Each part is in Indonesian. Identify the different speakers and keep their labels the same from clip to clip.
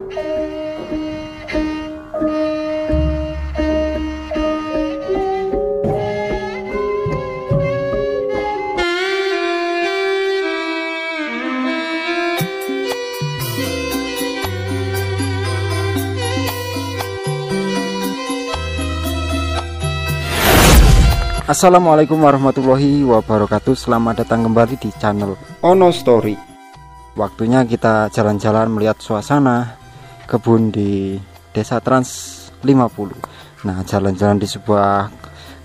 Speaker 1: Assalamualaikum warahmatullahi wabarakatuh. Selamat datang kembali di channel Ono Story. Waktunya kita jalan-jalan melihat suasana kebun di Desa Trans 50. Nah, jalan-jalan di sebuah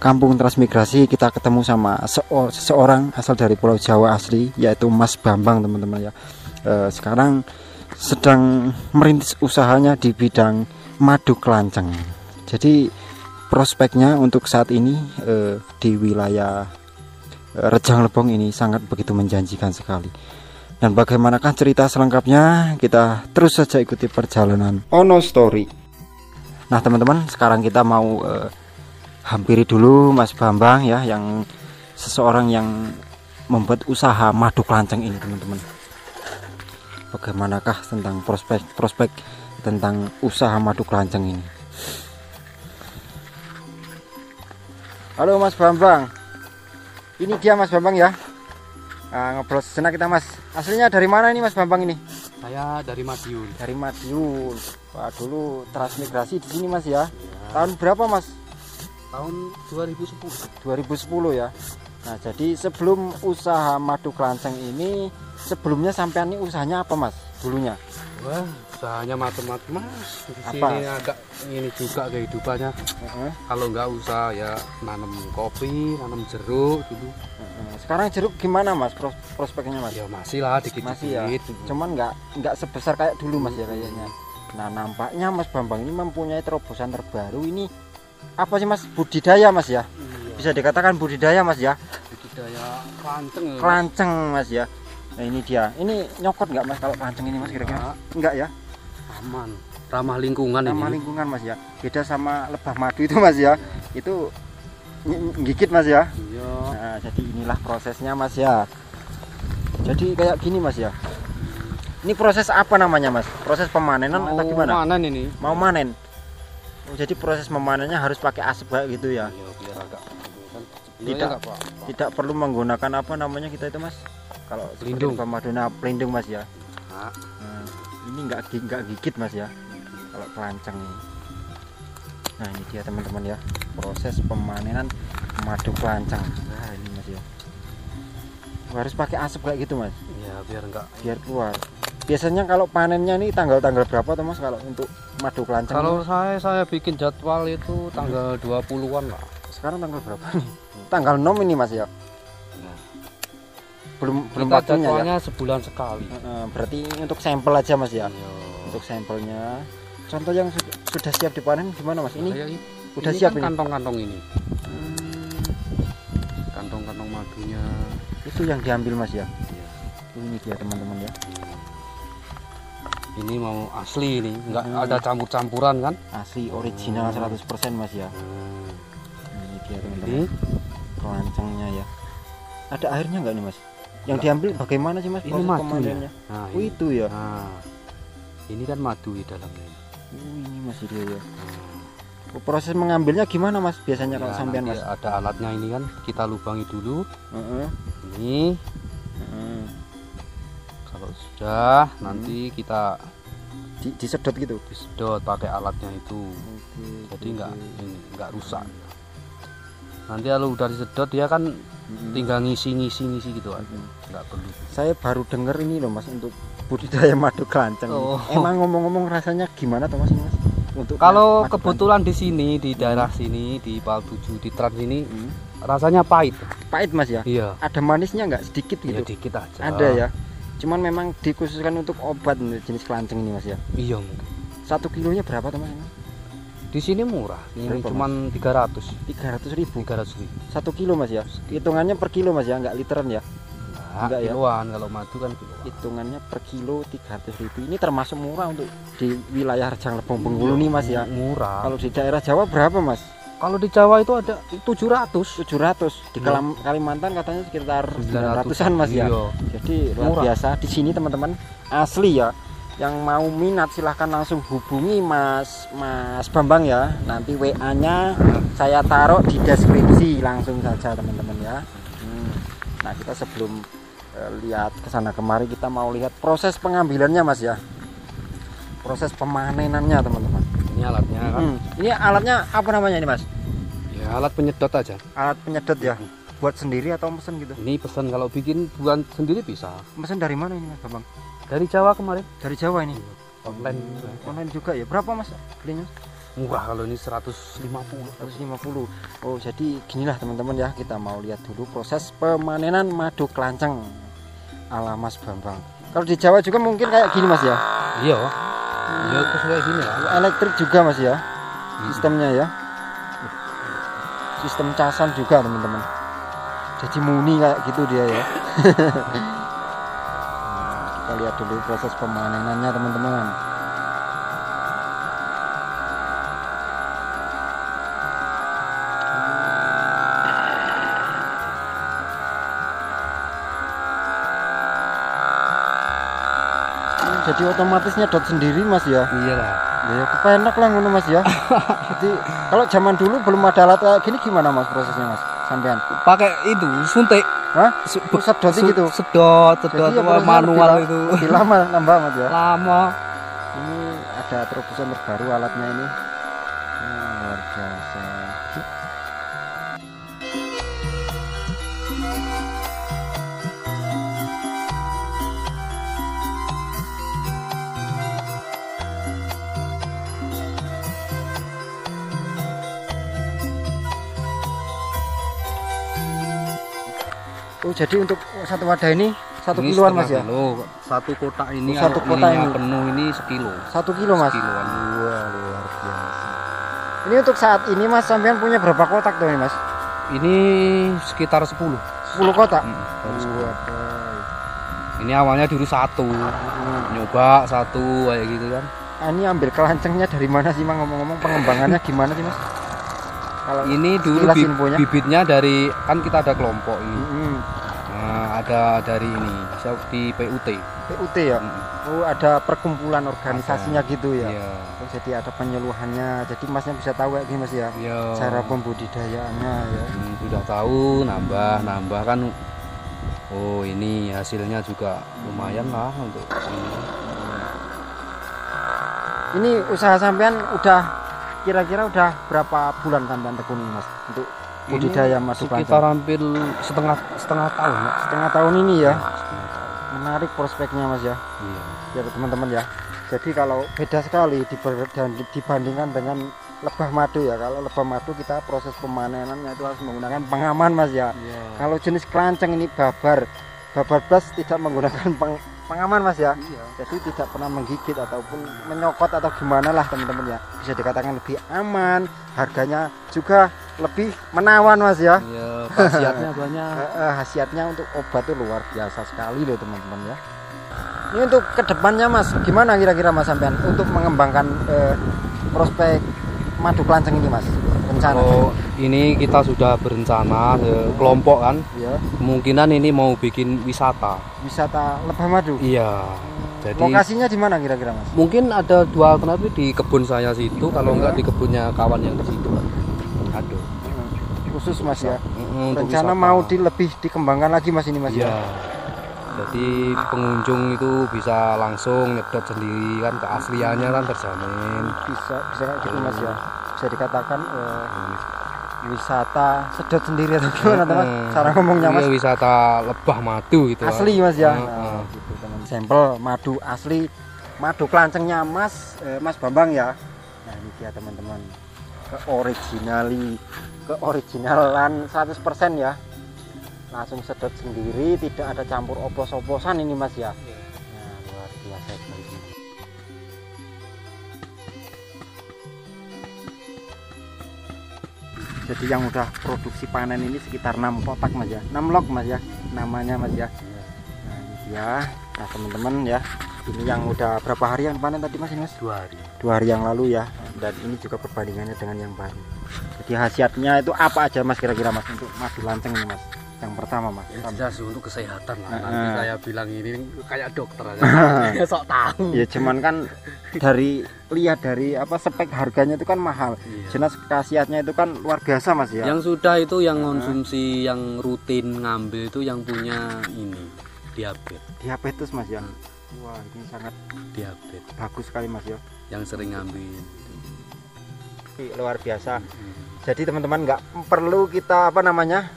Speaker 1: kampung transmigrasi, kita ketemu sama seseorang asal dari Pulau Jawa asli, yaitu Mas Bambang, teman-teman ya. Sekarang sedang merintis usahanya di bidang madu kelanceng. Jadi prospeknya untuk saat ini di wilayah Rejang Lebong ini sangat begitu menjanjikan sekali. Dan bagaimanakah cerita selengkapnya, kita terus saja ikuti perjalanan Ono Story. Nah teman-teman, sekarang kita mau hampiri dulu Mas Bambang ya, yang seseorang yang membuat usaha madu kelanceng ini, teman-teman. Bagaimanakah tentang prospek tentang usaha madu kelanceng ini? Halo Mas Bambang, ini dia Mas Bambang ya. Ngobrol sejenak kita Mas. Aslinya dari mana ini Mas Bambang ini?
Speaker 2: Saya dari Madiun.
Speaker 1: Dari Madiun. Wah, dulu transmigrasi di sini Mas ya. Tahun berapa Mas?
Speaker 2: Tahun 2010.
Speaker 1: 2010 ya. Nah, jadi sebelum usaha madu kelanceng ini, sebelumnya sampean ini usahanya apa Mas dulunya?
Speaker 2: Wah, usahanya macam-macam Mas. Di
Speaker 1: Apa?
Speaker 2: sini agak ini juga kehidupannya. Kalau nggak usaha ya nanam kopi, nanam jeruk dulu.
Speaker 1: Sekarang jeruk gimana Mas prospeknya Mas?
Speaker 2: Ya masih lah dikit-dikit.
Speaker 1: Masih ya. Cuman nggak sebesar kayak dulu Mas ya kayaknya. Nah, nampaknya Mas Bambang ini mempunyai terobosan terbaru. Ini apa sih Mas? Budidaya Mas ya?
Speaker 2: Iya.
Speaker 1: Bisa dikatakan budidaya Mas ya?
Speaker 2: Budidaya kelanceng.
Speaker 1: Kelanceng Mas ya. Nah ini dia. Ini nyokot nggak Mas kalau kelanceng ini Mas kira-kira? Enggak ya?
Speaker 2: Aman. Ramah lingkungan ini.
Speaker 1: Ramah lingkungan Mas ya. Beda sama lebah madu itu Mas ya. Itu gigit Mas ya.
Speaker 2: Iya.
Speaker 1: Nah, jadi inilah prosesnya Mas ya. Jadi kayak gini Mas ya. Ini proses apa namanya Mas? Proses pemanenan atau gimana?
Speaker 2: Mau panen ini.
Speaker 1: Mau manen. Oh, jadi proses memanennya harus pakai asap kayak gitu ya.
Speaker 2: Iya, biar agak
Speaker 1: Tidak perlu menggunakan apa namanya kita itu Mas? Kalau
Speaker 2: pelindung.
Speaker 1: Madonna pelindung Mas ya.
Speaker 2: Nah,
Speaker 1: Ini nggak gigit Mas ya. Kalau kelanceng ini. Nah, ini dia teman-teman ya. Proses pemanenan madu kelanceng. Nah, ini Mas ya. Harus pakai asap kayak gitu Mas.
Speaker 2: ya
Speaker 1: Biar keluar. Biasanya kalau panennya ini tanggal-tanggal berapa tuh Mas kalau untuk madu kelanceng?
Speaker 2: Kalau saya bikin jadwal itu tanggal 20-an lah.
Speaker 1: Sekarang tanggal berapa nih? Tanggal 6 ini Mas ya. Belum
Speaker 2: Kita
Speaker 1: waktunya
Speaker 2: jadwalnya
Speaker 1: ya.
Speaker 2: sebulan sekali.
Speaker 1: Berarti untuk sampel aja Mas ya.
Speaker 2: Iya.
Speaker 1: Untuk sampelnya. Contoh yang sudah siap dipanen gimana Mas? Ini udah
Speaker 2: ini
Speaker 1: siap
Speaker 2: kan
Speaker 1: ini.
Speaker 2: kantong-kantong ini. Kantong-kantong madunya.
Speaker 1: Itu yang diambil Mas ya.
Speaker 2: Iya.
Speaker 1: Ini dia teman-teman ya.
Speaker 2: Ini mau asli ini, nggak ada campur-campuran kan?
Speaker 1: Asli original 100% Mas ya. Ini dia teman-teman. Kelancengnya ya. Ada airnya nggak nih Mas? Yang diambil bagaimana sih Mas?
Speaker 2: Ini
Speaker 1: proses
Speaker 2: madu
Speaker 1: pemanennya?
Speaker 2: Nah,
Speaker 1: Oh itu ya.
Speaker 2: Nah, ini kan madu di dalamnya.
Speaker 1: Ini Mas dia ya. Proses mengambilnya gimana Mas? Biasanya kalau sampean Mas?
Speaker 2: Ada alatnya ini kan, kita lubangi dulu.
Speaker 1: Heeh.
Speaker 2: Ini. Kalau sudah, nanti kita
Speaker 1: Disedot gitu.
Speaker 2: disedot pakai alatnya itu.
Speaker 1: Oke.
Speaker 2: Jadi nggak rusak. Nanti kalau udah disedot dia kan tinggal ngisi gitu aja. Nggak perlu.
Speaker 1: Saya baru denger ini loh Mas untuk budidaya madu kelanceng.
Speaker 2: Oh.
Speaker 1: Emang ngomong-ngomong rasanya gimana tuh Mas ini Mas? Untuk
Speaker 2: Kalau
Speaker 1: madu
Speaker 2: kebetulan di sini di daerah sini di Pal 7 di Trans ini rasanya pahit.
Speaker 1: kelanceng? Pahit Mas ya?
Speaker 2: Iya.
Speaker 1: Ada manisnya nggak sedikit
Speaker 2: Ya
Speaker 1: gitu?
Speaker 2: dikit aja.
Speaker 1: Ada ya. Cuman memang dikhususkan untuk obat jenis kelanceng ini Mas ya.
Speaker 2: Iya mungkin.
Speaker 1: 1 kilonya berapa tuh Mas?
Speaker 2: Di sini murah. Ini
Speaker 1: Berapa,
Speaker 2: cuman 300.
Speaker 1: 300.000.
Speaker 2: 300.000.
Speaker 1: 1 kilo Mas ya. Hitungannya per kilo Mas ya, nggak literan ya.
Speaker 2: Nah,
Speaker 1: Enggak ya?
Speaker 2: kiloan kalau madu kan kiloan.
Speaker 1: Hitungannya per kilo 300.000. Ini termasuk murah untuk di wilayah Rejang Lebong Bengkulu nih Mas ya.
Speaker 2: Murah.
Speaker 1: Kalau di daerah Jawa berapa Mas?
Speaker 2: Kalau di Jawa itu ada 700.
Speaker 1: 700. Di Kalimantan katanya sekitar 900-an Mas ya.
Speaker 2: Iya.
Speaker 1: Jadi luar
Speaker 2: Murah.
Speaker 1: biasa di sini teman-teman, asli ya. Yang mau minat silahkan langsung hubungi Mas Bambang ya. Nanti WA-nya saya taruh di deskripsi langsung saja teman-teman ya. Nah kita sebelum lihat kesana kemari kita mau lihat proses pengambilannya Mas ya. Proses pemanenannya teman-teman.
Speaker 2: Ini alatnya kan.
Speaker 1: Ini alatnya apa namanya ini Mas?
Speaker 2: Ya alat penyedot aja.
Speaker 1: Alat penyedot ya. Buat sendiri atau mesen gitu?
Speaker 2: Ini pesan kalau bikin bukan sendiri bisa.
Speaker 1: Mesen dari mana ini Mas Bambang?
Speaker 2: Dari Jawa kemarin.
Speaker 1: Dari Jawa ini.
Speaker 2: Online.
Speaker 1: Online juga ya. Berapa Mas belinya?
Speaker 2: Murah kalau ini 150.
Speaker 1: 150. Oh, jadi ginilah teman-teman ya. Kita mau lihat dulu proses pemanenan madu kelanceng ala Mas Bambang. Kalau di Jawa juga mungkin kayak gini Mas ya.
Speaker 2: Iya. Ya kayak gini ya.
Speaker 1: Elektrik juga Mas ya. Sistemnya ya. Sistem casan juga teman-teman. Jadi muni kayak gitu dia ya. Kita lihat dulu proses pemanenannya teman-teman. Jadi otomatis nyedot sendiri Mas ya.
Speaker 2: Iyalah.
Speaker 1: Ya kepenak lah ngono Mas ya. Jadi kalau zaman dulu belum ada alat kayak gini gimana Mas prosesnya Mas? Sampean
Speaker 2: Pakai itu suntik.
Speaker 1: Hah? Sedot gitu.
Speaker 2: Sedot
Speaker 1: Jadi ya
Speaker 2: manual itu.
Speaker 1: Lebih lama nambah Mas ya.
Speaker 2: Lama.
Speaker 1: Ini ada terobosan terbaru alatnya ini. Luar biasa. Oh jadi untuk satu wadah ini 1 kiloan Mas ya?
Speaker 2: Kilo. Satu kotak ini
Speaker 1: Satu kotak ini
Speaker 2: penuh ini sekilo.
Speaker 1: 1 kilo Mas?
Speaker 2: Kiloan.
Speaker 1: Wah luar biasa. Ini untuk saat ini Mas sampean punya berapa kotak tuh ini Mas?
Speaker 2: Ini sekitar 10.
Speaker 1: 10 kotak?
Speaker 2: Waduh. Ini awalnya dulu satu. Nyoba satu kayak gitu kan.
Speaker 1: Ini ambil kelancengnya dari mana sih Mang, ngomong-ngomong pengembangannya gimana sih Mas? Kalau
Speaker 2: ini dulu bibitnya dari kan kita ada kelompok ini. Nah, ada dari ini di PUT.
Speaker 1: PUT ya. Oh, ada perkumpulan organisasinya gitu ya.
Speaker 2: Iya.
Speaker 1: Oh, jadi ada penyuluhannya. Jadi Masnya bisa tahu kayak gini Mas ya.
Speaker 2: Iya.
Speaker 1: Cara pembudidayaannya ya.
Speaker 2: Sudah tahu nambah kan. Oh, ini hasilnya juga lumayan lah untuk ini.
Speaker 1: Ini usaha sampean udah kira-kira udah berapa bulan sampean tekuni Mas untuk budidaya madu kelanceng?
Speaker 2: Sekitar hampir setengah tahun ya.
Speaker 1: Setengah tahun ini ya.
Speaker 2: Setengah tahun.
Speaker 1: Menarik prospeknya Mas ya.
Speaker 2: Iya.
Speaker 1: Ya teman-teman ya. Jadi kalau beda sekali dibandingkan dengan lebah madu ya. Kalau lebah madu kita proses pemanenannya itu harus menggunakan pengaman Mas ya.
Speaker 2: Iya.
Speaker 1: Kalau jenis kelanceng ini babar plus tidak menggunakan pengaman Mas ya.
Speaker 2: Iya.
Speaker 1: Jadi tidak pernah menggigit ataupun menyokot atau gimana lah teman-teman ya. Bisa dikatakan lebih aman, harganya juga lebih menawan Mas ya.
Speaker 2: Iya, khasiatnya banyak.
Speaker 1: Khasiatnya untuk obat itu luar biasa sekali loh teman-teman ya. Ini untuk kedepannya Mas, gimana kira-kira Mas sampean untuk mengembangkan prospek madu kelanceng ini Mas? Rencana?
Speaker 2: Oh, ini kita sudah berencana kelompok kan.
Speaker 1: Ya.
Speaker 2: Kemungkinan ini mau bikin wisata.
Speaker 1: Wisata lebah madu.
Speaker 2: Iya. Jadi
Speaker 1: lokasinya di mana kira-kira Mas?
Speaker 2: mungkin ada 2 alternatif di kebun saya situ, kalau enggak di kebunnya kawan yang di situ. Aduh.
Speaker 1: Khusus Mas ya.
Speaker 2: Rencana
Speaker 1: mau lebih dikembangkan lagi Mas ini Mas ya.
Speaker 2: Jadi pengunjung itu bisa langsung nyedot sendiri kan, keasliannya kan terjamin.
Speaker 1: Bisa kayak gitu Mas ya. Bisa dikatakan wisata sedot sendiri atau gimana Mas? Cara ngomongnya Mas.
Speaker 2: Iya, wisata lebah madu gitu.
Speaker 1: Asli Mas ya. Nah, gitu teman. Sampel madu asli, madu kelancengnya Mas Bambang ya. Nah ini dia teman-teman. Keoriginalan 100% ya. Langsung sedot sendiri, tidak ada campur oplos-oplosan ini Mas ya. Nah, luar biasa sekali. Jadi yang udah produksi panen ini sekitar 6 kotak Mas ya. 6 log Mas ya namanya Mas ya. Nah, ini dia. Nah, teman-teman ya. Ini yang udah berapa hari yang panen tadi Mas ini Mas?
Speaker 2: 2 hari.
Speaker 1: 2 hari yang lalu ya. Dan ini juga perbandingannya dengan yang baru. Jadi khasiatnya itu apa aja Mas kira-kira Mas untuk madu lanceng ini Mas? yang pertama Mas?
Speaker 2: Ya, jelas untuk kesehatan lah. Nanti saya bilang ini kayak dokter aja. Sok tahu.
Speaker 1: Ya cuman kan lihat dari apa spek harganya itu kan mahal.
Speaker 2: Iya.
Speaker 1: Jelas khasiatnya itu kan luar biasa Mas ya.
Speaker 2: Yang sudah itu yang konsumsi yang rutin ngambil itu yang punya ini diabetes.
Speaker 1: Diabetes Mas ya. Wah, ini sangat
Speaker 2: Diabetes.
Speaker 1: bagus sekali Mas ya.
Speaker 2: Yang sering ngambil.
Speaker 1: Luar biasa. Jadi teman-teman nggak perlu kita apa namanya?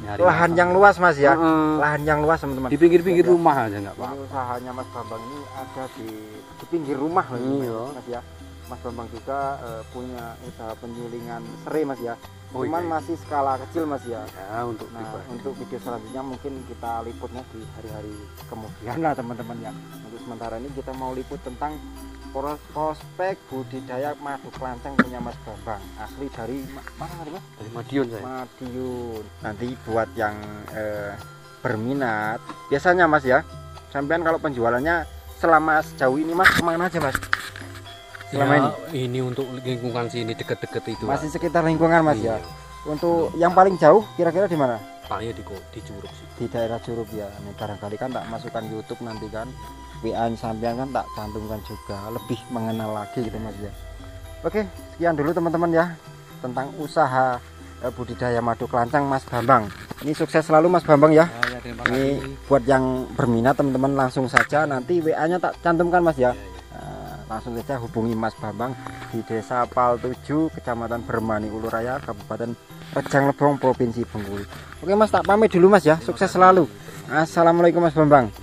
Speaker 2: Nyari
Speaker 1: Lahan
Speaker 2: makan.
Speaker 1: yang luas Mas ya.
Speaker 2: Heeh.
Speaker 1: Lahan yang luas teman-teman.
Speaker 2: Di pinggir-pinggir
Speaker 1: Ya.
Speaker 2: rumah aja nggak
Speaker 1: Ini
Speaker 2: apa-apa.
Speaker 1: usahanya Mas Bambang ini ada di pinggir rumah loh ini,
Speaker 2: Iya.
Speaker 1: Mas ya. Mas Bambang juga punya usaha penyulingan serai Mas ya.
Speaker 2: Oh,
Speaker 1: Cuman
Speaker 2: iya.
Speaker 1: masih skala kecil Mas ya.
Speaker 2: Ya, untuk
Speaker 1: Nah,
Speaker 2: pribadi.
Speaker 1: untuk video selanjutnya mungkin kita liputnya di hari-hari kemudian lah teman-teman ya. Untuk sementara ini kita mau liput tentang prospek budidaya madu kelanceng punya Mas Bambang. Asli dari mana tadi Mas?
Speaker 2: Dari Madiun saya.
Speaker 1: Madiun. Nanti buat yang berminat, biasanya Mas ya, sampean kalau penjualannya selama sejauh ini Mas kemana aja Mas? Selama
Speaker 2: Ya, ini untuk lingkungan sini deket-deket itu.
Speaker 1: Masih sekitar lingkungan Mas
Speaker 2: Iya.
Speaker 1: ya. Untuk yang paling jauh kira-kira di mana?
Speaker 2: Palingnya di Curug sih.
Speaker 1: Di daerah Curup ya. Ini barangkali kan tak masukkan YouTube nanti kan. WA sampean kan tak cantumkan juga, lebih mengenal lagi gitu Mas ya. Oke, sekian dulu teman-teman ya tentang usaha budidaya madu kelanceng Mas Bambang. Ini sukses selalu Mas Bambang ya.
Speaker 2: Ya, terima
Speaker 1: Ini
Speaker 2: kasih.
Speaker 1: buat yang berminat teman-teman langsung saja nanti WA-nya tak cantumkan Mas ya.
Speaker 2: Ya, ya.
Speaker 1: Langsung saja hubungi Mas Bambang di Desa Pal 7, Kecamatan Bermani Uluraya, Kabupaten Rejang Lebong, Provinsi Bengkulu. Oke Mas, tak pamit dulu Mas ya. Sukses selalu. Assalamualaikum Mas Bambang.